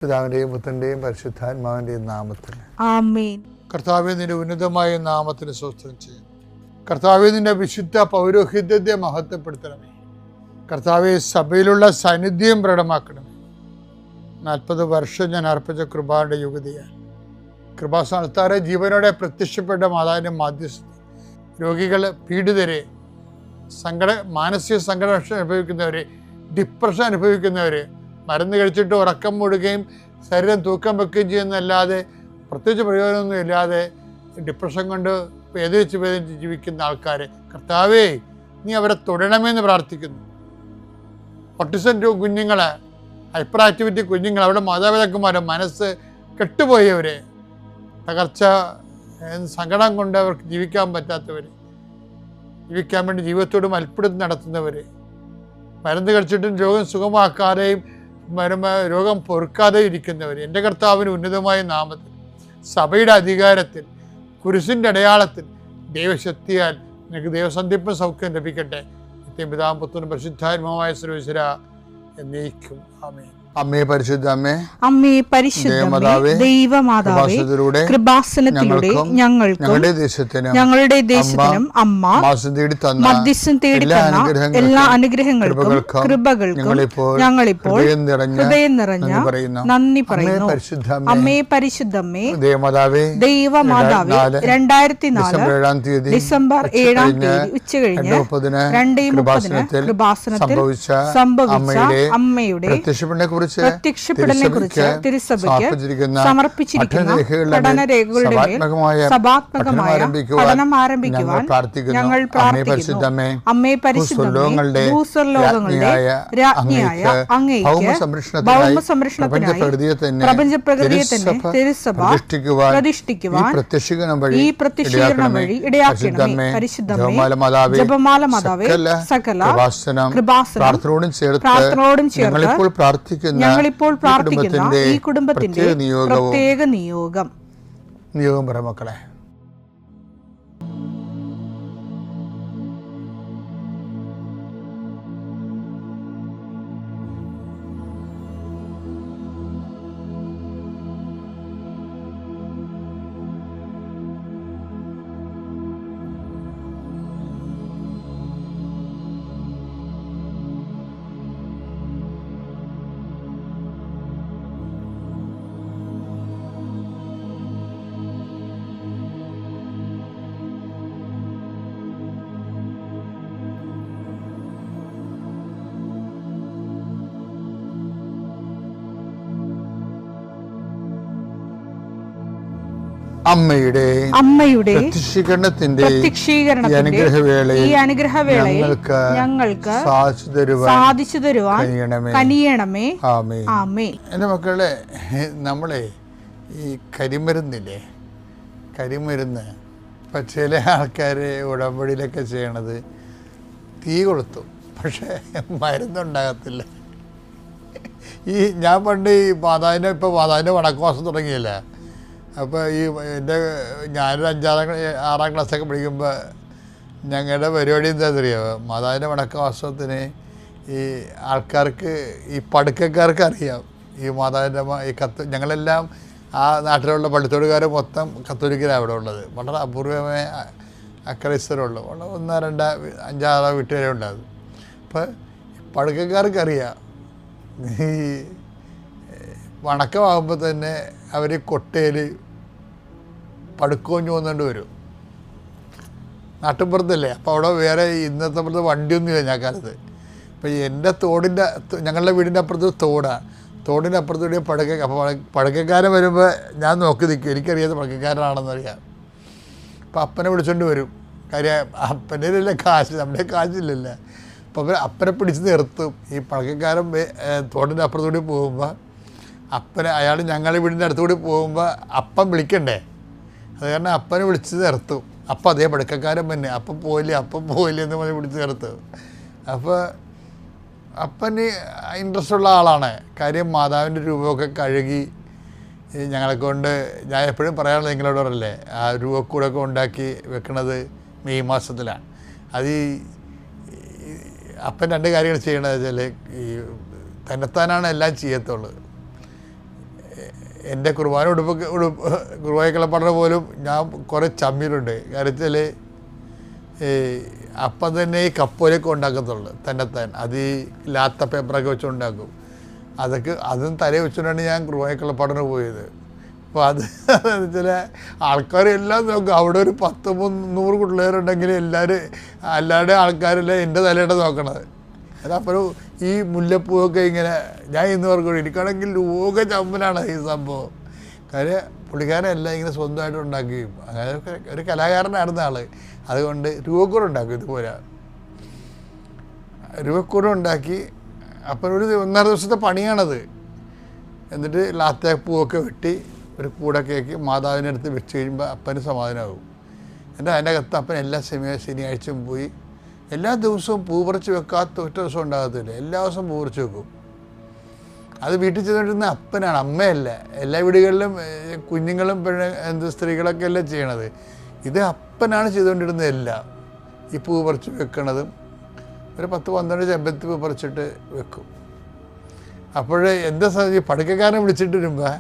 പിതാവിന്റെയും പുത്രന്റെയും പരിശുദ്ധാത്മാവിന്റെയും നാമത്തിൽ ആമേൻ. കർത്താവേ, നിന്റെ ഉന്നതമായ നാമത്തിന് സ്തോത്രം ചെയ്യുന്നു. കർത്താവേ, നിന്റെ വിശുദ്ധ പൗരോഹിത്യത്തെ മഹത്വപ്പെടുത്തണമേ. കർത്താവേ, സഭയിലുള്ള സാന്നിധ്യം പ്രകടമാക്കണമേ. 40 വർഷം ഞാൻ അർപ്പിച്ച കൃപാന്റെ യുഗതിയാണ്. കൃപാസ്ഥാനത്താറെ ജീവനോടെ പ്രത്യക്ഷപ്പെട്ട മാതാവിന്റെ മാധ്യസ്ഥ രോഗികൾ, പീഡിതരെ, മാനസിക സംഘർഷം അനുഭവിക്കുന്നവരെ, ഡിപ്രഷൻ അനുഭവിക്കുന്നവരെ, മരുന്ന് കഴിച്ചിട്ട് ഉറക്കം മൂടുകയും ശരീരം തൂക്കം വെക്കുകയും ചെയ്യുന്നതല്ലാതെ പ്രത്യേകിച്ച് പ്രയോജനമൊന്നും ഇല്ലാതെ ഡിപ്രഷൻ കൊണ്ട് വേദനിച്ച് ജീവിക്കുന്ന ആൾക്കാരെ കർത്താവേ, നീ അവരെ തൊടണമെന്ന് പ്രാർത്ഥിക്കുന്നു. ഓട്ടിസം കുഞ്ഞുങ്ങളെ, ഹൈപ്പർ ആക്ടിവിറ്റി കുഞ്ഞുങ്ങൾ, അവരുടെ മാതാപിതാക്കന്മാരെ, മനസ്സ് കെട്ടുപോയവരെ, തകർച്ച സങ്കടം കൊണ്ട് അവർക്ക് ജീവിക്കാൻ പറ്റാത്തവർ, ജീവിക്കാൻ വേണ്ടി ജീവിതത്തോട് മൽപ്പിടുത്തം നടത്തുന്നവർ, മരുന്ന് കഴിച്ചിട്ടും രോഗം സുഖമാക്കാതെയും രോഗം പൊറുക്കാതെ ഇരിക്കുന്നവർ, എൻ്റെ കർത്താവിന് ഉന്നതമായ നാമത്തിൽ, സഭയുടെ അധികാരത്തിൽ, കുരിശിൻ്റെ അടയാളത്തിൽ, ദൈവശക്തിയാൽ നിനക്ക് ദൈവസന്ധിപ്പും സൗഖ്യം ലഭിക്കട്ടെ. നിത്യം പിതാവും പുത്രനും പരിശുദ്ധാത്മാവുമായ സർവ്വേശ്വര എന്നേക്കും ആമേൻ. അമ്മേ പരിശുദ്ധ അമ്മേ, അമ്മേ പരിശുദ്ധ ദൈവമാതാവേ, കൃപാസനത്തിലൂടെ ഞങ്ങളുടെ ദേശത്തിനും അമ്മ മധ്യസ്ഥം തേടി തന്ന എല്ലാ അനുഗ്രഹങ്ങൾക്കും കൃപകൾക്കും ഞങ്ങളിപ്പോൾ ഹൃദയം നിറഞ്ഞ നന്ദി പറയുന്നു. അമ്മേ പരിശുദ്ധമ്മേ, ദൈവമാതാവേ, 2004 ഡിസംബർ 7 ഉച്ചകഴിഞ്ഞ് 2:30 കൃപാസനത്തിൽ സംഭവിച്ച അമ്മയുടെ പ്രത്യക്ഷപ്പെടലിനെ കുറിച്ച് തിരുസഭയ്ക്ക് സമർപ്പിച്ചിരിക്കുന്ന പഠനരേഖകളുടെ മേൽ സഭാത്മകമായ പഠനം ആരംഭിക്കുവാൻ ഞങ്ങൾ പ്രാർത്ഥിക്കുന്നു. അമ്മേ പരിശുദ്ധമേ, ഭൂസ്വർലോകങ്ങളുടെ രാജ്ഞിയായ അങ്ങേയ്ക്ക് ഭൗമസംരക്ഷണത്തിനായി പ്രപഞ്ചപ്രകൃതിയെ തന്നെ തിരുസഭ പ്രതിഷ്ഠിക്കുവാൻ ഈ പ്രത്യക്ഷീകരണം വഴി ഇടയാക്കണമേ. പരിശുദ്ധമേ, ജപമാല മാതാവേ, സകല കൃപാസനം പ്രാർത്ഥനയോടും ചേർത്ത് ഞങ്ങളിപ്പോൾ പ്രാർത്ഥിക്കുന്ന ഈ കുടുംബത്തിന്റെ പ്രത്യേക നിയോഗം പറ മക്കളെ. അമ്മയുടെ പ്രത്യക്ഷീകരണത്തിന്റെ ഈ അനുഗ്രഹവേളയിൽ ഞങ്ങൾക്ക് സാധിച്ചു തരുവാൻ കനിയണമേ. ആമേൻ. എൻ്റെ മക്കളെ, നമ്മളെ ഈ കരിമരുന്നില്ലേ, കരിമരുന്ന് ഇപ്പം ചില ആൾക്കാർ ഉടമ്പടിയിലൊക്കെ ചെയ്യണത് തീ കൊളുത്തും, പക്ഷേ മരുന്നുണ്ടാകത്തില്ല. ഞാൻ പണ്ട് ഈ മാതാവിൻ്റെ വടക്കുമാസം തുടങ്ങിയില്ല. അപ്പോൾ ഞാനൊരു 6-ാം ക്ലാസ്സൊക്കെ പഠിക്കുമ്പോൾ ഞങ്ങളുടെ പരിപാടി എന്താണെന്ന് അറിയാമോ? മാതാവിൻ്റെ വണക്കവാസത്തിന് ഈ ആൾക്കാർക്ക്, ഈ പടുക്കക്കാർക്ക് അറിയാം ഈ മാതാവിൻ്റെ ഈ ഞങ്ങളെല്ലാം ആ നാട്ടിലുള്ള പള്ളിത്തോടുകാർ മൊത്തം കത്തോലിക്കലാണ് അവിടെ ഉള്ളത്. വളരെ അപൂർവമായ അക്രൈസ്തരുള്ളൂ. 1, 2, 5, 6 വീട്ടുകാരെ ഉണ്ടാകും. അപ്പോൾ പടുക്കക്കാർക്കറിയാം ഈ വണക്കമാകുമ്പോൾ തന്നെ അവർ കൊട്ടയിൽ പടുക്കോഞ്ഞു വന്നുകൊണ്ട് വരും. നാട്ടിൻപുറത്തല്ലേ, അപ്പോൾ അവിടെ വേറെ ഇന്നത്തെ പുറത്ത് വണ്ടിയൊന്നുമില്ല ഞാൻ കാലത്ത്. അപ്പോൾ എൻ്റെ ഞങ്ങളുടെ വീടിൻ്റെ അപ്പുറത്ത് തോടാണ്. തോടിൻ്റെ അപ്പുറത്തൂടെ അപ്പോൾ പടുക്കക്കാരൻ വരുമ്പോൾ ഞാൻ നോക്കി നിൽക്കും, എനിക്കറിയാതെ പടുക്കക്കാരനാണെന്നറിയാം. അപ്പോൾ അപ്പനെ വിളിച്ചുകൊണ്ട് വരും. കാര്യം അപ്പൻ്റെ കാശ്, നമ്മുടെ കാശില്ലല്ലോ. അപ്പോൾ അപ്പനെ പിടിച്ച് നിർത്തും. ഈ പടുക്കക്കാരൻ തോടിൻ്റെ അപ്പുറത്തൂടി പോകുമ്പോൾ അയാൾ ഞങ്ങളുടെ വീടിൻ്റെ അടുത്തുകൂടി പോകുമ്പോൾ അപ്പം വിളിക്കണ്ടേ, അത് കാരണം അപ്പനെ വിളിച്ച് നിർത്തും. അപ്പം അതേ പടുക്കക്കാരൻ തന്നെ അപ്പം പോയില്ലേ എന്ന് പറഞ്ഞ് വിളിച്ച് നിർത്തും. അപ്പോൾ അപ്പന് ഇൻട്രസ്റ്റ് ഉള്ള ആളാണ്. കാര്യം മാതാവിൻ്റെ രൂപമൊക്കെ കഴുകി ഞങ്ങളെ കൊണ്ട്, ഞാൻ എപ്പോഴും പറയാറുള്ളത് നിങ്ങളോട് പറയല്ലേ, ആ രൂപക്കൂടൊക്കെ ഉണ്ടാക്കി വെക്കണത് മെയ് മാസത്തിലാണ്. അത് അപ്പൻ 2 കാര്യങ്ങൾ ചെയ്യണത് വെച്ചാൽ ഈ തന്നെത്താനാണ് എല്ലാം ചെയ്യത്തുള്ളൂ. എൻ്റെ കുർബാന കുർബാനക്കുള്ള പഠനം പോലും ഞാൻ കുറേ ചമ്മിയിലുണ്ട്. കാര്യത്തിൽ അപ്പം തന്നെ ഈ കപ്പോലൊക്കെ ഉണ്ടാക്കത്തുള്ളൂ തന്നെത്താൻ. അത് ഈ ലാത്ത പേപ്പറൊക്കെ വെച്ചുണ്ടാക്കും. അതും തലയിൽ വെച്ചുകൊണ്ടാണ് ഞാൻ കുർബാനക്കുള്ള പഠനം പോയത്. അപ്പോൾ അത് ചില ആൾക്കാരെല്ലാം നോക്കും. അവിടെ ഒരു 10-100 പിള്ളേരുണ്ടെങ്കിൽ എല്ലാവരുടെ ആൾക്കാരെല്ലാം എൻ്റെ തലയുടെ നോക്കണത്. അതപ്പോഴും ഈ മുല്ലപ്പൂവൊക്കെ ഇങ്ങനെ ഞാൻ ഇന്ന് പറഞ്ഞു എനിക്കാണെങ്കിൽ ലോക ചമ്മലാണ് ഈ സംഭവം. കാര്യം പുള്ളിക്കാരെല്ലാം ഇങ്ങനെ സ്വന്തമായിട്ട് ഉണ്ടാക്കുകയും അങ്ങനെ ഒരു കലാകാരനായിരുന്ന ആൾ. അതുകൊണ്ട് രൂപക്കൂടം ഉണ്ടാക്കും. ഇതുപോലെ രൂപക്കൂടം ഉണ്ടാക്കി. അപ്പം ഒരു 1.5 ദിവസത്തെ പണിയാണത്. എന്നിട്ട് ലാത്തപ്പൂവൊക്കെ വെട്ടി ഒരു കൂടൊക്കെ ആക്കി മാതാവിൻ്റെ അടുത്ത് വെച്ച് കഴിയുമ്പോൾ അപ്പന് സമാധാനമാകും. എന്നിട്ട് അതിൻ്റെ അകത്ത് അപ്പൻ എല്ലാ ശനിയാഴ്ചയും പോയി എല്ലാ ദിവസവും പൂ പറിച്ച് വെക്കാത്ത ഒറ്റ ദിവസം ഉണ്ടാകത്തില്ല. എല്ലാ ദിവസവും പൂ പറിച്ച് വെക്കും. അത് വീട്ടിൽ ചെയ്തുകൊണ്ടിരുന്ന അപ്പനാണ്, അമ്മയല്ല. എല്ലാ വീടുകളിലും കുഞ്ഞുങ്ങളും സ്ത്രീകളൊക്കെ അല്ലേ ചെയ്യണത്. ഇത് അപ്പനാണ് ചെയ്തുകൊണ്ടിരുന്നത് എല്ലാം. ഈ പൂ പറിച്ച് വെക്കണതും ഒരു 10-12 ചെമ്പരത്തി പൂ പറിച്ചിട്ട് വെക്കും. അപ്പോൾ എന്താ ഈ പടുക്കക്കാരനെ വിളിച്ചിട്ട് വരുമ്പോൾ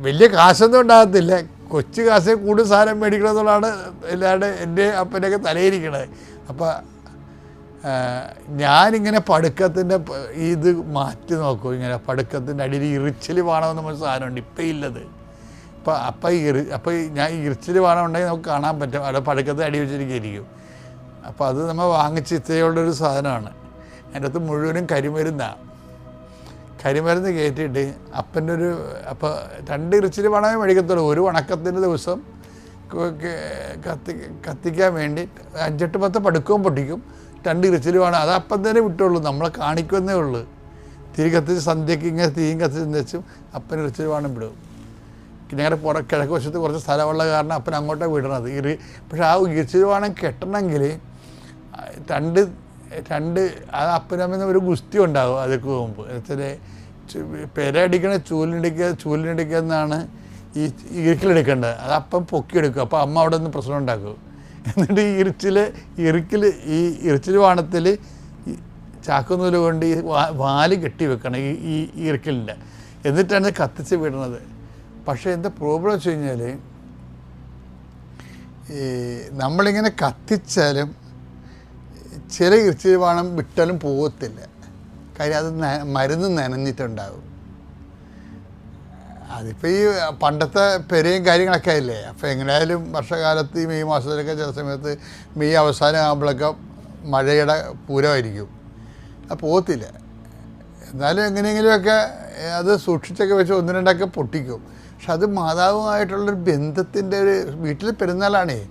വലിയ കാശൊന്നും ഉണ്ടാകത്തില്ല. കൊച്ചു കാശേ കൂടുതൽ സാധനം മേടിക്കണമെന്നുള്ളതാണ് എല്ലാവരുടെ എൻ്റെ അപ്പൻ്റെയൊക്കെ തലയിരിക്കണത്. അപ്പോൾ ഞാനിങ്ങനെ പടുക്കത്തിൻ്റെ ഇത് മാറ്റി നോക്കും. ഇങ്ങനെ പടുക്കത്തിൻ്റെ അടിയിൽ ഇറിച്ചിൽ വാണമെന്ന് നമ്മൾ സാധനമുണ്ട്, ഇപ്പം ഇല്ലത്. അപ്പം ഞാൻ ഇറിച്ചിൽ വാണം ഉണ്ടെങ്കിൽ നമുക്ക് കാണാൻ പറ്റും. അവിടെ പടുക്കത്തിൽ അടി വെച്ചിരിക്കും. അപ്പോൾ അത് നമ്മൾ വാങ്ങിച്ച് ഇത്രയുള്ളൊരു സാധനമാണ്. അതിൻ്റെ അകത്ത് മുഴുവനും കരിമരുന്നാണ്. കരിമരുന്ന് കയറ്റിയിട്ട് അപ്പോൾ 2 ഇറിച്ചിൽ വാണമേ മേടിക്കത്തുള്ളൂ. ഒരു വണക്കത്തിൻ്റെ ദിവസം കത്തിക്കാൻ വേണ്ടി 5-10 പടുക്കവും പൊട്ടിക്കും. 2 ഇറിച്ചിൽ വേണം. അത് അപ്പം തന്നെ വിട്ടുള്ളൂ, നമ്മളെ കാണിക്കുന്നേ ഉള്ളൂ. തിരി കത്തിച്ച് സന്ധ്യയ്ക്ക് ഇങ്ങനെ തീയും കത്തിച്ച് വെച്ചും അപ്പൻ ഇറിച്ചിൽ വേണം വിടും. ഞങ്ങളുടെ കിഴക്ക് വശത്ത് കുറച്ച് സ്ഥലമുള്ള കാരണം അപ്പൻ അങ്ങോട്ടാണ് വിടണത്. പക്ഷെ ആ ഇറിച്ചിൽ വേണം കെട്ടണമെങ്കിൽ 2 അത് അപ്പനമ്മ ഒരു ഗുസ്തി ഉണ്ടാകും. അതൊക്കെ മുമ്പ് എന്നുവെച്ചാൽ പെരടിക്കണ ചൂലിനടിക്കുക എന്നാണ് ഈ ഇറുക്കിലെടുക്കേണ്ടത്. അത് അപ്പം പൊക്കിയെടുക്കും. അപ്പോൾ അമ്മ അവിടെ നിന്ന് പ്രശ്നം ഉണ്ടാക്കും. എന്നിട്ട് ഈ ഇറിച്ചിൽ വാണത്തിൽ ചാക്കുന്നൂല് കൊണ്ട് ഈ വാല് കെട്ടി വെക്കണം ഈ ഇറുക്കലിൻ്റെ. എന്നിട്ടാണ് കത്തിച്ച് വിടുന്നത്. പക്ഷേ എന്താ പ്രോബ്ലം വെച്ച് കഴിഞ്ഞാൽ നമ്മളിങ്ങനെ കത്തിച്ചാലും ചില ഇറിച്ചിൽ വാണം വിട്ടാലും പോകത്തില്ല. കാര്യം അത് മരുന്ന് നനഞ്ഞിട്ടുണ്ടാകും. അതിപ്പോൾ ഈ പണ്ടത്തെ പെരയും കാര്യങ്ങളൊക്കെ ആയില്ലേ. അപ്പോൾ എങ്ങനെയായാലും വർഷകാലത്ത് ഈ മെയ് മാസത്തിലൊക്കെ ചില സമയത്ത് മെയ് അവസാനം ആകുമ്പോഴൊക്കെ മഴയുടെ പൂരമായിരിക്കും. അത് പോകത്തില്ല. എന്നാലും എങ്ങനെയെങ്കിലുമൊക്കെ അത് സൂക്ഷിച്ചൊക്കെ വെച്ച് 1-2 പൊട്ടിക്കും. പക്ഷെ അത് മാതാവുമായിട്ടുള്ളൊരു ബന്ധത്തിൻ്റെ ഒരു വീട്ടിലെ പെരുന്നാളാണേ.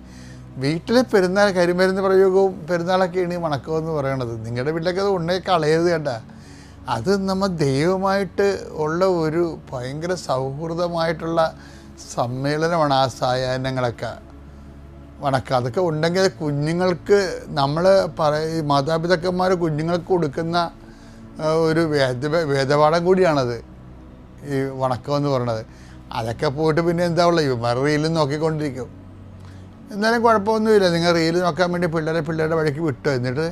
വീട്ടിലെ പെരുന്നാൾ കരിമരുന്ന് പ്രയോഗവും പെരുന്നാളൊക്കെയാണ് ഈ വണക്കമെന്ന് പറയണത്. നിങ്ങളുടെ വീട്ടിലൊക്കെ അത് ഉണ്ണേ കളയരുത് കേട്ട. അത് നമ്മൾ ദൈവമായിട്ട് ഉള്ള ഒരു ഭയങ്കര സൗഹൃദമായിട്ടുള്ള സമ്മേളനമാണ് ആ സായാഹ്നങ്ങളൊക്കെ വണക്കം. അതൊക്കെ ഉണ്ടെങ്കിൽ കുഞ്ഞുങ്ങൾക്ക് നമ്മൾ മാതാപിതാക്കന്മാർ കുഞ്ഞുങ്ങൾക്ക് കൊടുക്കുന്ന ഒരു വേദപാഠം കൂടിയാണത് ഈ വണക്കം എന്ന് പറയണത്. അതൊക്കെ പോയിട്ട് പിന്നെ എന്താ ഉള്ളത്, ഇവന്മാർ റീലും നോക്കിക്കൊണ്ടിരിക്കും. എന്നാലും കുഴപ്പമൊന്നുമില്ല. നിങ്ങൾ റീൽ നോക്കാൻ വേണ്ടി പിള്ളേരുടെ വഴിക്ക് വിട്ടു. എന്നിട്ട്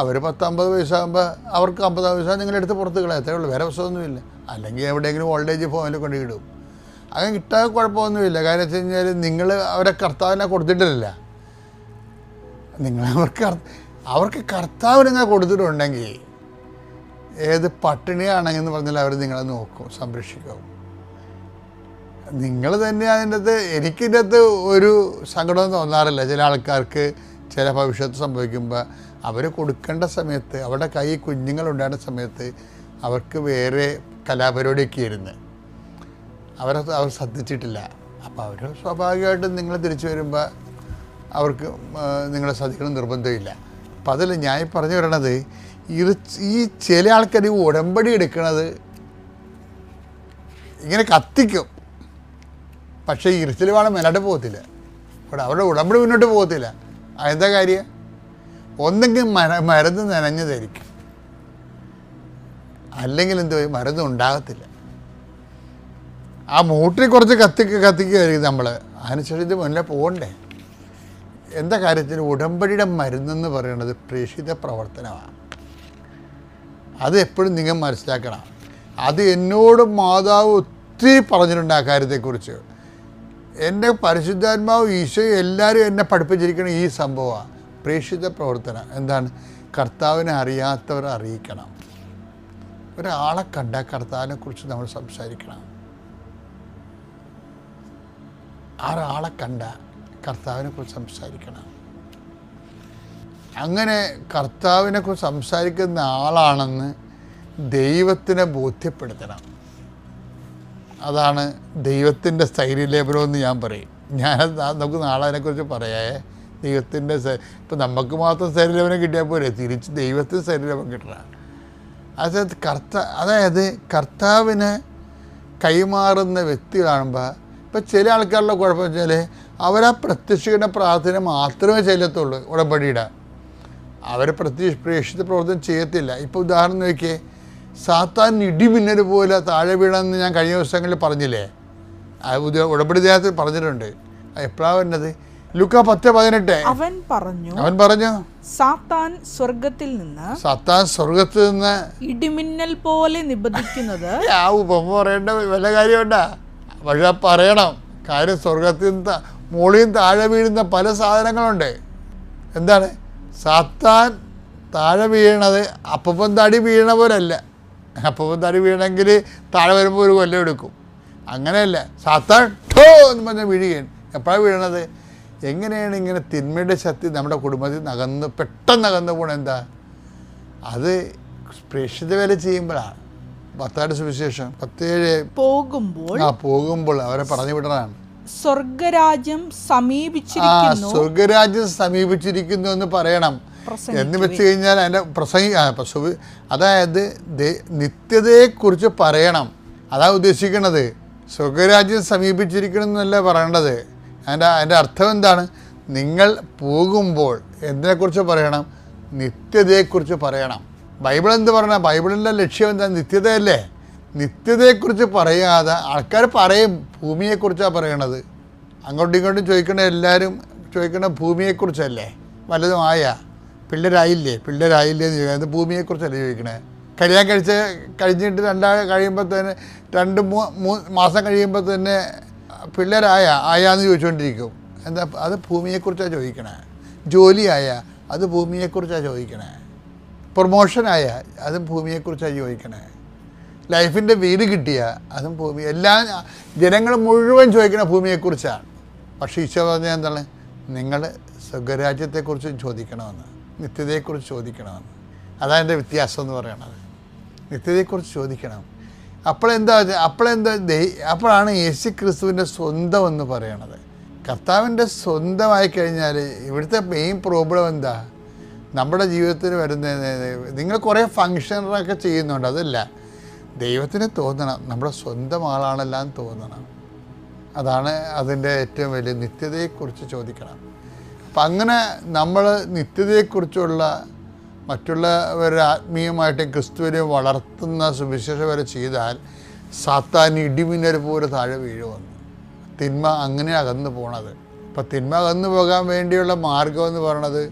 അവർ 10-50 വയസ്സാകുമ്പോൾ അവർക്ക് 50 വയസ്സാകുമ്പോൾ നിങ്ങളെടുത്ത് പുറത്ത് കളയത്തേ ഉള്ളൂ. വേറെ പ്രശ്നമൊന്നുമില്ല. അല്ലെങ്കിൽ എവിടെയെങ്കിലും ഓൾഡ് ഏജ് ഹോമിൽ കൊണ്ടിടും. അങ്ങനെ കിട്ടാൻ കുഴപ്പമൊന്നുമില്ല. കാര്യം വെച്ച് കഴിഞ്ഞാൽ നിങ്ങൾ അവരെ കർത്താവിനെ കൊടുത്തിട്ടില്ല. അവർക്ക് കർത്താവിനെ കൊടുത്തിട്ടുണ്ടെങ്കിൽ ഏത് പട്ടിണിയാണെന്ന് പറഞ്ഞാൽ അവർ നിങ്ങളെ നോക്കും, സംരക്ഷിക്കും. നിങ്ങൾ തന്നെ അതിൻ്റെ അകത്ത് എനിക്കിൻ്റെ അകത്ത് ഒരു സങ്കടം തോന്നാറില്ല. ചില ആൾക്കാർക്ക് ചില ഭവിഷ്യത്ത് സംഭവിക്കുമ്പോൾ അവർ കൊടുക്കേണ്ട സമയത്ത് അവരുടെ കൈ കുഞ്ഞുങ്ങളുണ്ടാകുന്ന സമയത്ത് അവർക്ക് വേറെ കലാപരിപാടിയൊക്കെ ഇരുന്ന് അവർ ശ്രദ്ധിച്ചിട്ടില്ല. അപ്പോൾ അവർ സ്വാഭാവികമായിട്ടും നിങ്ങൾ തിരിച്ചു വരുമ്പോൾ അവർക്ക് നിങ്ങളെ ശ്രദ്ധിക്കണം നിർബന്ധമില്ല. അപ്പം അതിൽ ഞാൻ പറഞ്ഞു വരണത് ഈ ചില ആൾക്കാർ ഉടമ്പടി എടുക്കണത് ഇങ്ങനെ കത്തിക്കും. പക്ഷേ ഇറിച്ചിൽ വേണം മേലോട്ട് പോകത്തില്ല. അവരുടെ ഉടമ്പടി മുന്നോട്ട് പോകത്തില്ല. അതെന്താ കാര്യം? ഒന്നെങ്കിൽ മരുന്ന് നനഞ്ഞതായിരിക്കും, അല്ലെങ്കിൽ എന്തോ മരുന്ന് ഉണ്ടാകത്തില്ല. ആ മൂട്ടിൽ കുറച്ച് കത്തിക്കുമായിരിക്കും നമ്മൾ. അതിനുശേഷം ഇത് മുന്നേ പോകണ്ടേ. എന്താ കാര്യത്തിന് ഉടമ്പടിയുടെ മരുന്നെന്ന് പറയുന്നത് പ്രേക്ഷിത പ്രവർത്തനമാണ്. അത് എപ്പോഴും നിങ്ങൾ മനസ്സിലാക്കണം. അത് എന്നോട് മാതാവ് ഒത്തിരി പറഞ്ഞിട്ടുണ്ട് ആ കാര്യത്തെക്കുറിച്ച്. എൻ്റെ പരിശുദ്ധാത്മാവ് ഈശോയും എല്ലാവരും എന്നെ പഠിപ്പിച്ചിരിക്കുന്ന ഈ സംഭവമാണ്. പ്രേക്ഷിത പ്രവർത്തനം എന്താണ്? കർത്താവിനെ അറിയാത്തവരെ അറിയിക്കണം. ഒരാളെ കണ്ട കർത്താവിനെക്കുറിച്ച് നമ്മൾ സംസാരിക്കണം. ഒരാളെ കണ്ട കർത്താവിനെക്കുറിച്ച് സംസാരിക്കണം. അങ്ങനെ കർത്താവിനെക്കുറിച്ച് സംസാരിക്കുന്ന ആളാണെന്ന് ദൈവത്തിനെ ബോധ്യപ്പെടുത്തണം. അതാണ് ദൈവത്തിൻ്റെ സ്ഥൈര്യലേപനം എന്ന് ഞാൻ പറയും. നമുക്ക് നാളെ അതിനെക്കുറിച്ച് പറയാമേ. ദൈവത്തിൻ്റെ ഇപ്പം നമുക്ക് മാത്രം സ്ഥൈര്യലേപനം കിട്ടിയാൽ പോരെ, തിരിച്ച് ദൈവത്തിന് സ്ഥൈര്യലേപനം കിട്ടണം. അതായത് കർത്താവിന് കൈമാറുന്ന വ്യക്തി കാണുമ്പോൾ ഇപ്പം ചില ആൾക്കാരുടെ കുഴപ്പം വെച്ചാൽ അവരാ പ്രത്യക്ഷിക്കുന്ന പ്രാർത്ഥന മാത്രമേ ചെയ്യത്തുള്ളൂ. ഉടമ്പടിയുടെ അവർ പ്രേക്ഷിത പ്രവർത്തനം ചെയ്യത്തില്ല. ഇപ്പോൾ ഉദാഹരണം നോക്കിയേ, സാത്താൻ ഇടിമിന്നൽ പോലെ താഴെ വീണമെന്ന് ഞാൻ കഴിഞ്ഞ ദിവസങ്ങളിൽ പറഞ്ഞില്ലേ, ഉടമ്പടി ദേഹത്തിൽ പറഞ്ഞിട്ടുണ്ട്. എപ്പോഴാണ് വരുന്നത്? ലൂക്കാ 10:18 അവൻ പറഞ്ഞു സാത്താൻ സ്വർഗത്തിൽ നിന്ന് ഇടിമിന്നൽ പോലെ നിബന്ധിക്കുന്നത്. ഉപമ പറയേണ്ട വല്ല കാര്യമുണ്ടാ? പക്ഷെ പറയണം. കാര്യം സ്വർഗത്തിൽ നിന്ന് മുകളിൽ താഴെ വീഴുന്ന പല സാധനങ്ങളുണ്ട്. എന്താണ്? സാത്താൻ താഴെ വീഴണത് അപ്പം തടി വീഴണ പോലല്ല. അപ്പം തടി വീഴണമെങ്കിൽ താഴെ വരുമ്പോൾ ഒരു കൊല്ലം എടുക്കും. അങ്ങനെയല്ല. സാത്താൻ ഠോ എന്ന് പറഞ്ഞാൽ വീഴുകയാണ്. എപ്പോഴാണ് വീഴണത്? എങ്ങനെയാണ് ഇങ്ങനെ തിന്മയുടെ ശക്തി നമ്മുടെ കുടുംബത്തിൽ പെട്ടെന്ന് അകന്നു പോകണം? എന്താ അത്? പ്രേക്ഷിത വേല ചെയ്യുമ്പോഴാണ്. മത്തായിയുടെ സുവിശേഷം 10:7 പോകുമ്പോൾ അവരെ പറഞ്ഞു വിടണതാണ്. സ്വർഗരാജ്യം സമീപിച്ചിരിക്കുന്നു എന്ന് പറയണം. എന്ന് വെച്ച് കഴിഞ്ഞാൽ അതിൻ്റെ അതായത് നിത്യതയെക്കുറിച്ച് പറയണം. അതാ ഉദ്ദേശിക്കണത്. സ്വർഗരാജ്യം സമീപിച്ചിരിക്കണം എന്നല്ല പറയേണ്ടത്. അതിൻ്റെ അർത്ഥം എന്താണ്? നിങ്ങൾ പോകുമ്പോൾ എന്തിനെക്കുറിച്ച് പറയണം? നിത്യതയെക്കുറിച്ച് പറയണം. ബൈബിൾ എന്ത് പറയണം? ബൈബിളിൻ്റെ ലക്ഷ്യം എന്താ? നിത്യതയല്ലേ. നിത്യതയെക്കുറിച്ച് പറയാതെ ആൾക്കാർ പറയും ഭൂമിയെക്കുറിച്ചാണ് പറയണത്. അങ്ങോട്ടും ഇങ്ങോട്ടും ചോദിക്കണ എല്ലാവരും ചോദിക്കണ ഭൂമിയെക്കുറിച്ചല്ലേ. വല്ലതും പിള്ളേരായില്ലേ എന്ന് ചോദിക്കുന്നത് ഭൂമിയെക്കുറിച്ചല്ലേ ചോദിക്കണേ. കല്യാണം കഴിഞ്ഞിട്ട് 2 കഴിയുമ്പോൾ തന്നെ 2-3 മാസം കഴിയുമ്പോൾ തന്നെ ആയാന്ന് ചോദിച്ചുകൊണ്ടിരിക്കും. എന്താ? അത് ഭൂമിയെക്കുറിച്ചാണ് ചോദിക്കണേ. ജോലി അത് ഭൂമിയെക്കുറിച്ചാണ് ചോദിക്കണേ. പ്രൊമോഷനായ അതും ഭൂമിയെക്കുറിച്ചാണ് ചോദിക്കണേ. ലൈഫിൻ്റെ വീട് കിട്ടിയ അതും ഭൂമി. എല്ലാ ജനങ്ങൾ മുഴുവൻ ചോദിക്കണ ഭൂമിയെക്കുറിച്ചാണ്. പക്ഷേ ഈശോ പറഞ്ഞാൽ എന്താണ്? നിങ്ങൾ സ്വർഗരാജ്യത്തെക്കുറിച്ച് ചോദിക്കണമെന്ന്, നിത്യതയെക്കുറിച്ച് ചോദിക്കണമെന്ന്. അതാണ് എൻ്റെ വ്യത്യാസം എന്ന് പറയണത്. നിത്യതയെക്കുറിച്ച് ചോദിക്കണം. അപ്പോഴാണ് യേശു ക്രിസ്തുവിൻ്റെ സ്വന്തം എന്ന് പറയണത്. കർത്താവിൻ്റെ സ്വന്തമായി കഴിഞ്ഞാൽ ഇവിടുത്തെ മെയിൻ പ്രോബ്ലം എന്താ? നമ്മുടെ ജീവിതത്തിൽ വരുന്ന നിങ്ങൾ കുറേ ഫങ്ഷനൊക്കെ ചെയ്യുന്നുണ്ട്. അതല്ല, ദൈവത്തിന് തോന്നണം നമ്മുടെ സ്വന്തം ആളാണെല്ലാം തോന്നണം. അതാണ് അതിൻ്റെ ഏറ്റവും വലിയ. നിത്യതയെക്കുറിച്ച് ചോദിക്കണം. അപ്പം അങ്ങനെ നമ്മൾ നിത്യതയെക്കുറിച്ചുള്ള മറ്റുള്ളവരെ ആത്മീയമായിട്ട് ക്രിസ്തുവിനെ വളർത്തുന്ന സുവിശേഷം വരെ ചെയ്താൽ സാത്താൻ ഇടിമിന്നൽ പോലെ താഴെ വീഴുമെന്ന്. തിന്മ അങ്ങനെ അകന്നു പോണത്. അപ്പം തിന്മ അകന്നു പോകാൻ വേണ്ടിയുള്ള മാർഗം എന്ന് പറയണത്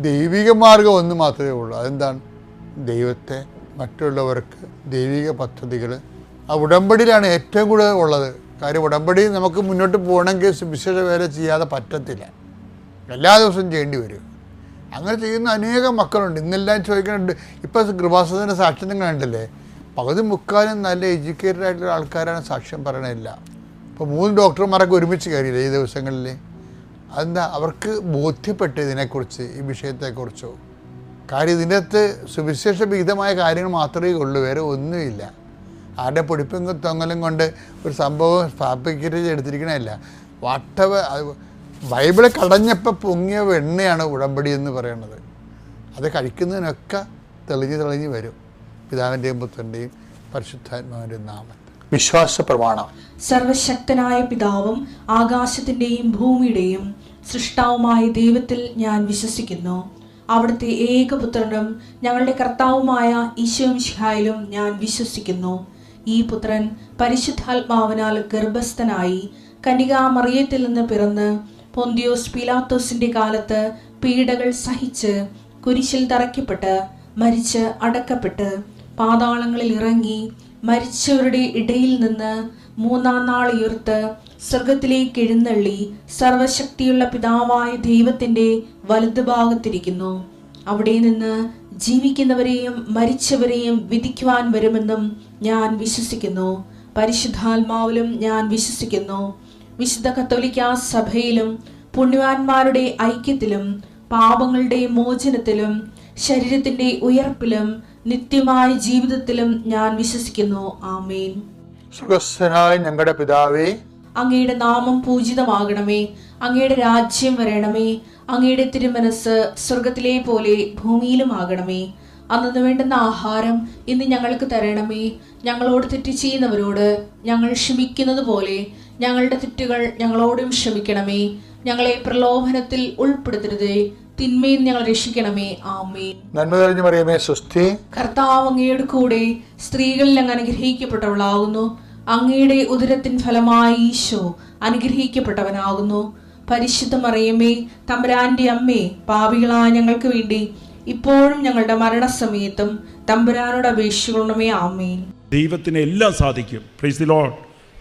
ദൈവിക മാർഗം ഒന്ന് മാത്രമേ ഉള്ളൂ. അതെന്താണ്? ദൈവത്തെ മറ്റുള്ളവർക്ക് ദൈവിക പദ്ധതികൾ ആ ഉടമ്പടിയിലാണ് ഏറ്റവും കൂടുതൽ ഉള്ളത്. കാര്യം ഉടമ്പടി നമുക്ക് മുന്നോട്ട് പോകണമെങ്കിൽ സുവിശേഷ വേല ചെയ്യാതെ പറ്റത്തില്ല. എല്ലാ ദിവസവും ചെയ്യേണ്ടി വരും. അങ്ങനെ ചെയ്യുന്ന അനേകം മക്കളുണ്ട്. ഇന്നെല്ലാം ചോദിക്കുന്നുണ്ട്. ഇപ്പോൾ കൃപാസനത്തിൻ്റെ സാക്ഷ്യം നിങ്ങൾ കണ്ടില്ലേ? പകുതി മുക്കാലും നല്ല എഡ്യൂക്കേറ്റഡ് ആയിട്ടുള്ള ആൾക്കാരാണ് സാക്ഷ്യം പറയണില്ല. ഇപ്പോൾ 3 ഡോക്ടർമാരൊക്കെ ഒരുമിച്ച് കയറിയില്ല ഈ ദിവസങ്ങളിൽ. അതെന്താ? അവർക്ക് ബോധ്യപ്പെട്ടു ഇതിനെക്കുറിച്ച്, ഈ വിഷയത്തെക്കുറിച്ചോ. കാര്യം ഇതിൻ്റെ അകത്ത് സുവിശേഷ വിഹിതമായ കാര്യങ്ങൾ മാത്രമേ ഉള്ളൂ, വേറെ ഒന്നുമില്ല. ആരുടെ പൊടിപ്പും തൊങ്ങലും കൊണ്ട് ഒരു സംഭവം ഫാബ്രിക്കേറ്റ് ചെയ്തെടുത്തിരിക്കണമല്ല. ബൈബിള് കടഞ്ഞപ്പോൾ പൊങ്ങിയ വെണ്ണയാണ് ഉടമ്പടി എന്ന് പറയുന്നത്. അത് കഴിക്കുന്നതിനൊക്കെ തെളിഞ്ഞ് വരും. പിതാവിൻ്റെയും പുത്രൻ്റെയും പരിശുദ്ധാത്മാവിൻ്റെയും നാമത്തിൽ. വിശ്വാസ പ്രമാണം. സർവശക്തനായ പിതാവും ആകാശത്തിൻ്റെയും ഭൂമിയുടെയും സൃഷ്ടാവുമായ ദൈവത്തിൽ ഞാൻ വിശ്വസിക്കുന്നു. അവിടുത്തെ ഏകപുത്രനും ഞങ്ങളുടെ കർത്താവുമായ ഈശോമിശിഹായിലും ഞാൻ വിശ്വസിക്കുന്നു. ഈ പുത്രൻ പരിശുദ്ധാത്മാവിനാൽ ഗർഭസ്ഥനായി കന്യകാമറിയത്തിൽ നിന്ന് പിറന്ന് പൊന്തിയോസ് പീലാത്തോസിന്റെ കാലത്ത് പീഡകൾ സഹിച്ച് കുരിശിൽ തറയ്ക്കപ്പെട്ട് മരിച്ച് അടക്കപ്പെട്ട് പാതാളങ്ങളിൽ ഇറങ്ങി മരിച്ചവരുടെ ഇടയിൽ നിന്ന് മൂന്നാം നാൾ ഉയർത്ത് സ്വർഗത്തിലേക്ക് എഴുന്നള്ളി സർവശക്തിയുള്ള പിതാവായ ദൈവത്തിന്റെ വലതുഭാഗത്തിരിക്കുന്നു. അവിടെ നിന്ന് ജീവിക്കുന്നവരെയും മരിച്ചവരെയും വിധിക്കുവാൻ വരുമെന്നും ഞാൻ വിശ്വസിക്കുന്നു. പരിശുദ്ധാത്മാവിലും ഞാൻ വിശ്വസിക്കുന്നു. വിശുദ്ധ കത്തോലിക്കാ സഭയിലും പുണ്യവാന്മാരുടെ ഐക്യത്തിലും പാപങ്ങളുടെ മോചനത്തിലും ശരീരത്തിന്റെ ഉയർപ്പിലും നിത്യമായ ജീവിതത്തിലും ഞാൻ വിശ്വസിക്കുന്നു. ആമേൻ. സ്വർഗ്ഗസ്ഥനായ ഞങ്ങളുടെ പിതാവേ, അങ്ങയുടെ നാമം പൂജിതമാകണമേ. അങ്ങയുടെ രാജ്യം വരണമേ. അങ്ങയുടെ തിരുമനസ് സ്വർഗത്തിലെ പോലെ ഭൂമിയിലുമാകണമേ. അന്നു വേണ്ടുന്ന ആഹാരം ഇന്ന് ഞങ്ങൾക്ക് തരണമേ. ഞങ്ങളോട് തെറ്റ് ചെയ്യുന്നവരോട് ഞങ്ങൾ ക്ഷമിക്കുന്നത് പോലെ ഞങ്ങളുടെ തെറ്റുകൾ ഞങ്ങളോടും ക്ഷമിക്കണമേ. ഞങ്ങളെ പ്രലോഭനത്തിൽ ഉൾപ്പെടുത്തരുതേ, തിന്മയിൽ ഞങ്ങൾ രക്ഷിക്കണമേ. ആമേൻ. നന്മ നിറഞ്ഞ മറിയമേ, സ്വസ്തി. കർത്താവ് അങ്ങയുടെ കൂടെ സ്ത്രീകളിൽ അങ്ങ് അനുഗ്രഹിക്കപ്പെട്ടവളാകുന്നു. അങ്ങയുടെ ഉദരത്തിൻ ഫലമായി ഈശോ അനുഗ്രഹിക്കപ്പെട്ടവനാകുന്നു. പരിശുദ്ധ മറിയമേ, തമ്പുരാന്റെ അമ്മേ, പാപികളായ ഞങ്ങൾക്ക് വേണ്ടി ഇപ്പോഴും ഞങ്ങളുടെ മരണസമയത്തും തമ്പുരാനോട് അപേക്ഷിക്കണമേ. ആമേൻ. ദൈവത്തിന് എല്ലാം സാധിക്കും. Price the lord.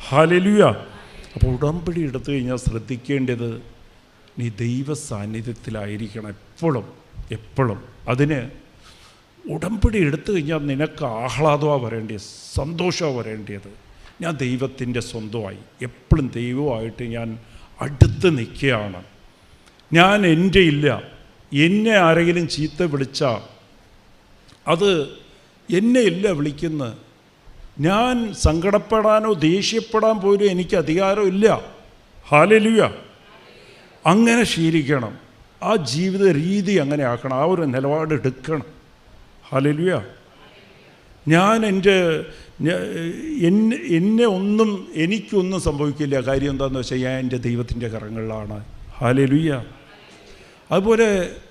ഹല്ലേലൂയ. അപ്പോൾ ഉടമ്പടി എടുത്തു കഴിഞ്ഞാൽ ശ്രദ്ധിക്കേണ്ടത്, നീ ദൈവ സാന്നിധ്യത്തിലായിരിക്കണം എപ്പോഴും. അതിന് ഉടമ്പടി എടുത്തു കഴിഞ്ഞാൽ നിനക്ക് ആഹ്ലാദമാണ് വരേണ്ടത്, സന്തോഷമാണ് വരേണ്ടത്. ഞാൻ ദൈവത്തിൻ്റെ സ്വന്തമായി, എപ്പോഴും ദൈവമായിട്ട് ഞാൻ അടുത്ത് നിൽക്കുകയാണ്. ഞാൻ എൻ്റെ ഇല്ല, എന്നെ ആരെങ്കിലും ചീത്ത വിളിച്ചാൽ അത് എന്നെ ഇല്ല വിളിക്കുന്നത്. ഞാൻ സങ്കടപ്പെടാനോ ദേഷ്യപ്പെടാൻ പോലും എനിക്ക് അധികാരമില്ല. ഹല്ലേലൂയ. അങ്ങനെ ശീലിക്കണം. ആ ജീവിത രീതി അങ്ങനെ ആക്കണം. ആ ഒരു നിലപാട് എടുക്കണം. ഹല്ലേലൂയ. എനിക്കൊന്നും സംഭവിക്കില്ല. കാര്യം എന്താണെന്ന് വെച്ചാൽ ഞാൻ എൻ്റെ ദൈവത്തിൻ്റെ കരങ്ങളിലാണ്. ഹല്ലേലൂയ. അതുപോലെ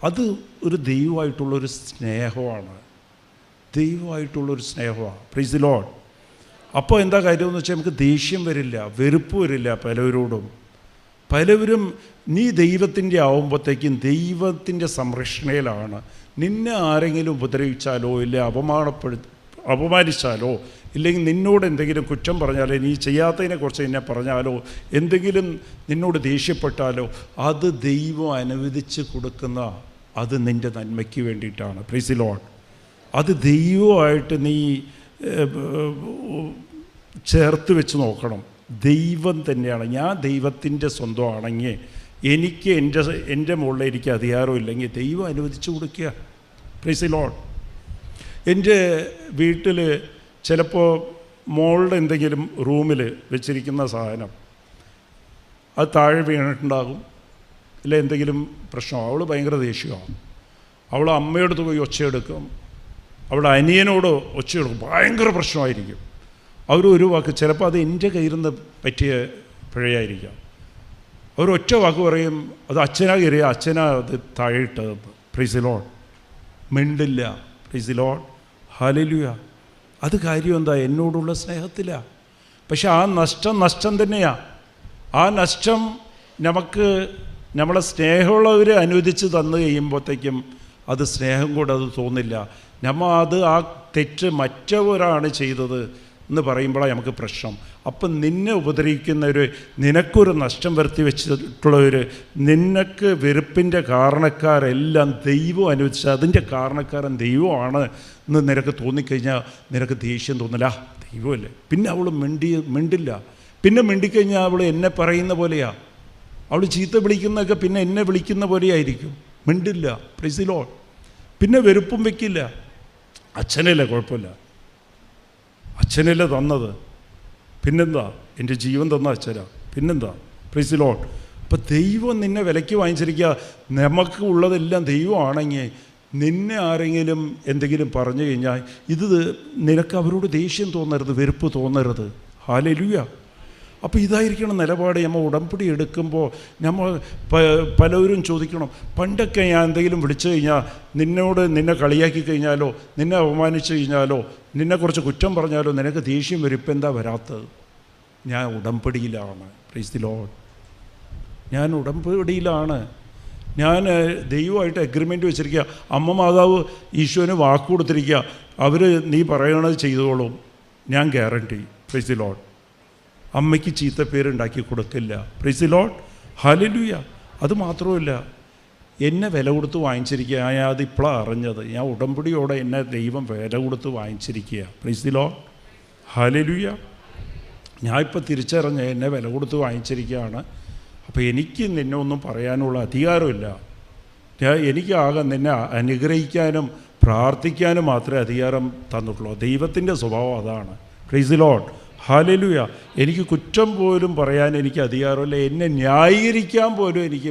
അത് ഒരു ദൈവമായിട്ടുള്ളൊരു സ്നേഹമാണ്. Price the Lord. അപ്പോൾ എന്താ കാര്യമെന്ന് വെച്ചാൽ നമുക്ക് ദേഷ്യം വരില്ല, വെറുപ്പ് വരില്ല പലവരും നീ ദൈവത്തിൻ്റെ ആവുമ്പോഴത്തേക്കും ദൈവത്തിൻ്റെ സംരക്ഷണയിലാണ്. നിന്നെ ആരെങ്കിലും ഉപദ്രവിച്ചാലോ ഇല്ല അപമാനിച്ചാലോ ഇല്ലെങ്കിൽ നിന്നോട് എന്തെങ്കിലും കുറ്റം പറഞ്ഞാലോ, നീ ചെയ്യാത്തതിനെക്കുറിച്ച് എന്നെ പറഞ്ഞാലോ, എന്തെങ്കിലും നിന്നോട് ദേഷ്യപ്പെട്ടാലോ, അത് ദൈവം അനുവദിച്ച് കൊടുക്കുന്ന, അത് നിൻ്റെ നന്മയ്ക്ക് വേണ്ടിയിട്ടാണ്. Price the Lord. അത് ദൈവമായിട്ട് നീ ചേർത്ത് വെച്ച് നോക്കണം. ദൈവം തന്നെയാണ്. ഞാൻ ദൈവത്തിൻ്റെ സ്വന്തമാണെങ്കിൽ എനിക്ക് എൻ്റെ മുകളിൽ എനിക്ക് അധികാരം ഇല്ലെങ്കിൽ ദൈവം അനുവദിച്ചു കൊടുക്കുക. Price the Lord. എൻ്റെ വീട്ടിൽ ചിലപ്പോൾ മോളുടെ എന്തെങ്കിലും റൂമിൽ വെച്ചിരിക്കുന്ന സാധനം അത് താഴെ വീണിട്ടുണ്ടാകും, ഇല്ല എന്തെങ്കിലും പ്രശ്നമാകും. അവൾ ഭയങ്കര ദേഷ്യമാണ്. അവൾ അമ്മയോട് പോയി ഒച്ചയെടുക്കും, അവളുടെ അനിയനോട് ഒച്ചയെടുക്കും, ഭയങ്കര പ്രശ്നമായിരിക്കും. ഒരു വാക്ക്, ചിലപ്പോൾ അത് എൻ്റെ കയ്യിൽ നിന്ന് പറ്റിയ പിഴയായിരിക്കാം. ഒറ്റ വാക്ക് പറയും, അത് അച്ഛനാ കയറിയ അച്ഛനാ അത് താഴെ ഇട്ടത്. Praise the lord. മിണ്ടില്ല. Praise the lord. ഹല്ലേലൂയ. അത് കാര്യം എന്താ? എന്നോടുള്ള സ്നേഹത്തിലാണ്. പക്ഷെ ആ നഷ്ടം തന്നെയാണ്. ആ നഷ്ടം നമുക്ക് നമ്മളെ സ്നേഹമുള്ളവർ അനുവദിച്ച് തന്നു കഴിയുമ്പോഴത്തേക്കും അത് സ്നേഹം കൂടെ അത് തോന്നില്ല. അത് ആ തെറ്റ് മറ്റവരാണ് ചെയ്തത് എന്ന് പറയുമ്പോഴാണ് നമുക്ക് പ്രശ്നം. അപ്പം നിന്നെ ഉപദ്രവിക്കുന്നവർ, നിനക്കൊരു നഷ്ടം വരുത്തി വെച്ചിട്ടുള്ളവർ, നിനക്ക് വെറുപ്പിൻ്റെ കാരണക്കാരെല്ലാം ദൈവം അനുവദിച്ച അതിൻ്റെ കാരണക്കാരൻ ദൈവമാണ് എന്ന് നിനക്ക് തോന്നിക്കഴിഞ്ഞാൽ നിനക്ക് ദേഷ്യം തോന്നില്ല. ദൈവമല്ലേ. പിന്നെ അവൾ മിണ്ടില്ല. പിന്നെ മിണ്ടിക്കഴിഞ്ഞാൽ അവൾ എന്നെ പറയുന്ന പോലെയാണ്. അവൾ ചീത്ത വിളിക്കുന്നതൊക്കെ പിന്നെ എന്നെ വിളിക്കുന്ന പോലെയായിരിക്കും. മിണ്ടില്ല. Praise the lord. പിന്നെ വെറുപ്പും വയ്ക്കില്ല. അച്ഛനല്ലേ, കുഴപ്പമില്ല, അച്ഛനല്ലേ തന്നത്, പിന്നെന്താ, എൻ്റെ ജീവൻ തന്ന അച്ഛനാ, പിന്നെന്താ. Price the Lord. അപ്പം ദൈവം നിന്നെ വിലയ്ക്ക് വാങ്ങിച്ചിരിക്കുക. നമുക്ക് ഉള്ളതെല്ലാം ദൈവമാണെങ്കിൽ നിന്നെ ആരെങ്കിലും എന്തെങ്കിലും പറഞ്ഞു കഴിഞ്ഞാൽ നിനക്ക് അവരോട് ദേഷ്യം തോന്നരുത്, വെറുപ്പ് തോന്നരുത്. ഹല്ലേലൂയ. അപ്പോൾ ഇതായിരിക്കണം നിലപാട്. നമ്മൾ ഉടമ്പടി എടുക്കുമ്പോൾ നമ്മൾ പലവരും ചോദിക്കണം, പണ്ടൊക്കെ ഞാൻ എന്തെങ്കിലും വിളിച്ചു കഴിഞ്ഞാൽ നിന്നെ കളിയാക്കി കഴിഞ്ഞാലോ, നിന്നെ അപമാനിച്ചു കഴിഞ്ഞാലോ, നിന്നെക്കുറിച്ച് കുറ്റം പറഞ്ഞാലോ നിനക്ക് ദേഷ്യം വരും. ഇപ്പം എന്താ വരാത്തത്? ഞാൻ ഉടമ്പടിയിലാണ്. Price the Lord. ഞാൻ ഉടമ്പടിയിലാണ്. ഞാൻ ദൈവമായിട്ട് അഗ്രിമെൻറ്റ് വെച്ചിരിക്കുക. അമ്മ മാതാവ് ഈശോന് വാക്ക് കൊടുത്തിരിക്കുക, അവർ നീ പറയണത് ചെയ്തോളും. ഞാൻ ഗ്യാരണ്ടി. Price the Lord. അമ്മയ്ക്ക് ചീത്തപ്പേരുണ്ടാക്കി കൊടുക്കില്ല. Price the lord. ഹല്ലേലൂയ. അത് മാത്രമല്ല, എന്നെ വില കൊടുത്ത് വാങ്ങിച്ചിരിക്കുക. ഞാൻ അതിപ്പോഴാണ് അറിഞ്ഞത്. ഞാൻ ഉടമ്പടിയോടെ എന്നെ ദൈവം വില കൊടുത്ത് വാങ്ങിച്ചിരിക്കുക. Praise the lord. ഹല്ലേലൂയ. ഞാൻ ഇപ്പോൾ തിരിച്ചറിഞ്ഞ് എന്നെ വില കൊടുത്ത് വാങ്ങിച്ചിരിക്കുകയാണ്. അപ്പോൾ എനിക്ക് നിന്നെ ഒന്നും പറയാനുള്ള അധികാരമില്ല. എനിക്ക് ആകെ നിന്നെ അനുഗ്രഹിക്കാനും പ്രാർത്ഥിക്കാനും മാത്രമേ അധികാരം തന്നിട്ടുള്ളൂ. ദൈവത്തിൻ്റെ സ്വഭാവം അതാണ്. Price the lord. ഹല്ലേലൂയ. എനിക്ക് കുറ്റം പോലും പറയാൻ എനിക്ക് അധികാരമില്ല. എന്നെ ന്യായീകരിക്കാൻ പോലും എനിക്ക്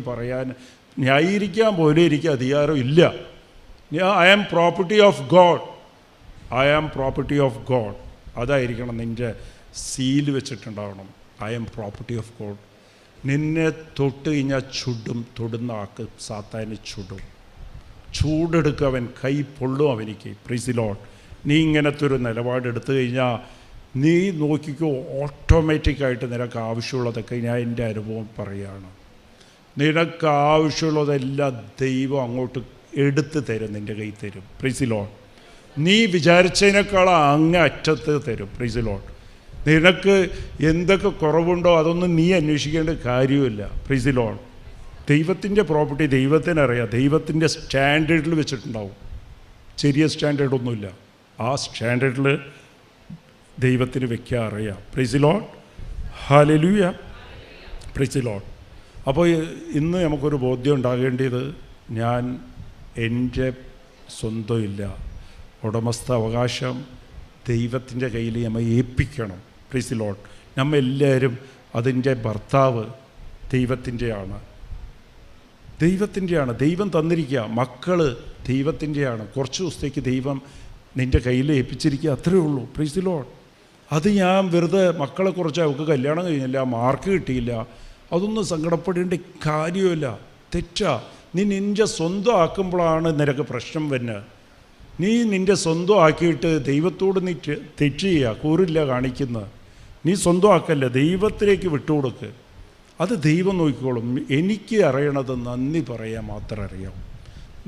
അധികാരം ഇല്ല. I am property of God. I am property of God. അതായിരിക്കണം നിൻ്റെ സീൽ വെച്ചിട്ടുണ്ടാവണം. I am property of God. നിന്നെ തൊട്ട് കഴിഞ്ഞാൽ ചുടും. തൊടുന്ന ആക്ക് സാത്താന് ചുടും. ചൂടെടുക്കുക, അവൻ കൈ പൊള്ളും അവനിക്ക്. Price the Lord. നീ ഇങ്ങനത്തെ ഒരു നിലപാടെടുത്തു കഴിഞ്ഞാൽ നീ നോക്കിക്കോ, ഓട്ടോമാറ്റിക്കായിട്ട് നിനക്ക് ആവശ്യമുള്ളതൊക്കെ, ഞാൻ എൻ്റെ അനുഭവം പറയുകയാണ്, നിനക്ക് ആവശ്യമുള്ളതെല്ലാം ദൈവം അങ്ങോട്ട് എടുത്ത് തരും, നിൻ്റെ കയ്യിൽ തരും. Price the Lord. നീ വിചാരിച്ചതിനേക്കാൾ അങ്ങേ അറ്റത്ത് തരും. Price the lord. നിനക്ക് എന്തൊക്കെ കുറവുണ്ടോ അതൊന്നും നീ അന്വേഷിക്കേണ്ട കാര്യമില്ല. Price the Lord. ദൈവത്തിൻ്റെ പ്രോപ്പർട്ടി ദൈവത്തിനറിയാം. ദൈവത്തിൻ്റെ സ്റ്റാൻഡേർഡിൽ വെച്ചിട്ടുണ്ടാവും. ചെറിയ സ്റ്റാൻഡേർഡൊന്നുമില്ല. ആ സ്റ്റാൻഡേർഡിൽ ദൈവത്തിന് വയ്ക്കാൻ അറിയാം. Price the lord. Hallelujah. Price the Lord. അപ്പോൾ ഇന്ന് നമുക്കൊരു ബോധ്യം ഉണ്ടാകേണ്ടത്, ഞാൻ എൻ്റെ സ്വന്തമില്ല, ഉടമസ്ഥ അവകാശം ദൈവത്തിൻ്റെ കയ്യിൽ നമ്മൾ ഏൽപ്പിക്കണം. Price the Lord. നമ്മൾ എല്ലാവരും അതിൻ്റെ ഭർത്താവ് ദൈവത്തിൻ്റെയാണ്. ദൈവം തന്നിരിക്കുക. മക്കൾ ദൈവത്തിൻ്റെയാണ്. കുറച്ച് ദിവസത്തേക്ക് ദൈവം നിൻ്റെ കയ്യിൽ ഏൽപ്പിച്ചിരിക്കുക, അത്രയേ ഉള്ളൂ. Price the Lord. അത് ഞാൻ വെറുതെ മക്കളെക്കുറിച്ച് അവൾക്ക് കല്യാണം കഴിഞ്ഞില്ല, മാർക്ക് കിട്ടിയില്ല, അതൊന്നും സങ്കടപ്പെടേണ്ട കാര്യമില്ല. തെറ്റാ. നീ നിൻ്റെ സ്വന്തം ആക്കുമ്പോഴാണ് നിനക്ക് പ്രശ്നം വരുന്നത്. നീ നിൻ്റെ സ്വന്തം ആക്കിയിട്ട് ദൈവത്തോട് നീ തെറ്റ് ചെയ്യുക, കൂറില്ല കാണിക്കുന്നത്. നീ സ്വന്തം ആക്കല്ല, ദൈവത്തിലേക്ക് വിട്ടുകൊടുക്ക്. അത് ദൈവം നോക്കിക്കോളും. എനിക്ക് അറിയണത് നന്ദി പറയാൻ മാത്രം അറിയാം.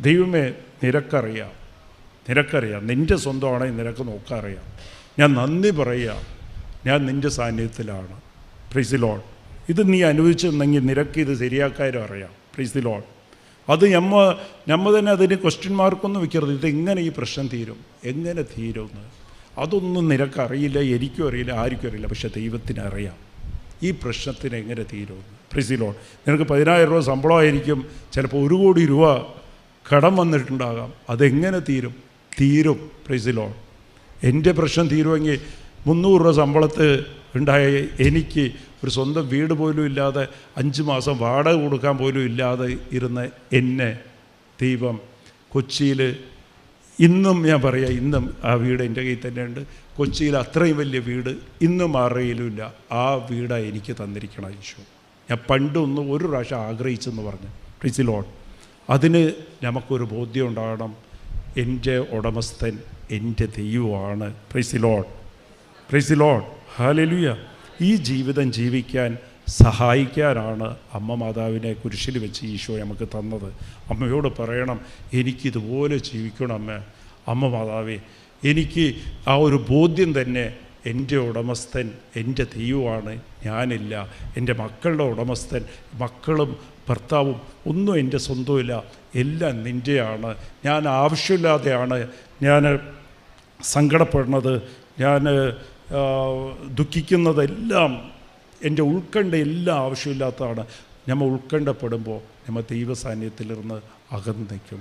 ദൈവമേ, നിനക്കറിയാം. നിൻ്റെ സ്വന്തമാണെങ്കിൽ നിനക്ക് നോക്കാറിയാം. ഞാൻ നന്ദി പറയുക, ഞാൻ നിൻ്റെ സാന്നിധ്യത്തിലാണ്. Price the Lord. ഇത് നീ അനുഭവിച്ചിരുന്നെങ്കിൽ നിനക്കിത് ശരിയാക്കാനും അറിയാം. Price the Lord. അത് നമ്മ തന്നെ അതിന് ക്വസ്റ്റ്യൻ മാർക്കൊന്നും വെക്കരുത്. ഇതെങ്ങനെ ഈ പ്രശ്നം തീരും, എങ്ങനെ തീരുമെന്ന് അതൊന്നും നിനക്കറിയില്ല, എനിക്കും അറിയില്ല, ആർക്കും അറിയില്ല. പക്ഷേ ദൈവത്തിന് അറിയാം ഈ പ്രശ്നത്തിന് എങ്ങനെ തീരുമെന്ന്. Praise the lord. നിനക്ക് 10,000 രൂപ ശമ്പളമായിരിക്കും, ചിലപ്പോൾ 1 കോടി രൂപ കടം വന്നിട്ടുണ്ടാകാം. അതെങ്ങനെ തീരും? Price the Lord. എൻ്റെ പ്രശ്നം തീരുമെങ്കിൽ 300 രൂപ ശമ്പളത്ത് ഉണ്ടായ എനിക്ക് ഒരു സ്വന്തം വീട് പോലും ഇല്ലാതെ 5 മാസം വാടക കൊടുക്കാൻ പോലും ഇല്ലാതെ ഇരുന്ന എന്നെ ദൈവം കൊച്ചിയിൽ, ഇന്നും ഞാൻ പറയാം, ഇന്നും ആ വീട് എൻ്റെ കയ്യിൽ തന്നെയുണ്ട്. കൊച്ചിയിൽ അത്രയും വലിയ വീട് ഇന്നും ആരുടെയിലുമില്ല. ആ വീടാണ് എനിക്ക് തന്നിരിക്കണം ഈശോ. ഞാൻ പണ്ടൊന്ന് ഒരു പ്രാവശ്യം ആഗ്രഹിച്ചെന്ന് പറഞ്ഞു. Price the Lord. അതിന് നമുക്കൊരു ബോധ്യം ഉണ്ടാകണം, എൻ്റെ ഉടമസ്ഥൻ എൻ്റെ ദൈവമാണ്. Price the Lord. Price the lord. Hallelujah. ഈ ജീവിതം ജീവിക്കാൻ സഹായിക്കാനാണ് അമ്മ മാതാവിനെ കുരിശിൽ വെച്ച് ഈശോ നമുക്ക് തന്നത്. അമ്മയോട് പറയണം, എനിക്കിതുപോലെ ജീവിക്കണം അമ്മ മാതാവേ. എനിക്ക് ആ ഒരു ബോധ്യം തന്നെ, എൻ്റെ ഉടമസ്ഥൻ എൻ്റെ ദൈവമാണ്, ഞാനില്ല. എൻ്റെ മക്കളുടെ ഉടമസ്ഥൻ, മക്കളും ഭർത്താവും ഒന്നും എൻ്റെ സ്വന്തമില്ല, എല്ലാം നിൻ്റെയാണ്. ഞാൻ ആവശ്യമില്ലാതെയാണ് ഞാൻ സങ്കടപ്പെടുന്നത്, ഞാൻ ദുഃഖിക്കുന്നതെല്ലാം, എൻ്റെ ഉത്കണ്ഠ എല്ലാം ആവശ്യമില്ലാത്തതാണ്. നമ്മൾ ഉത്കണ്ഠപ്പെടുമ്പോൾ നമ്മൾ ദൈവ സാന്നിധ്യത്തിലിരുന്ന് അകന്ന് നിൽക്കും.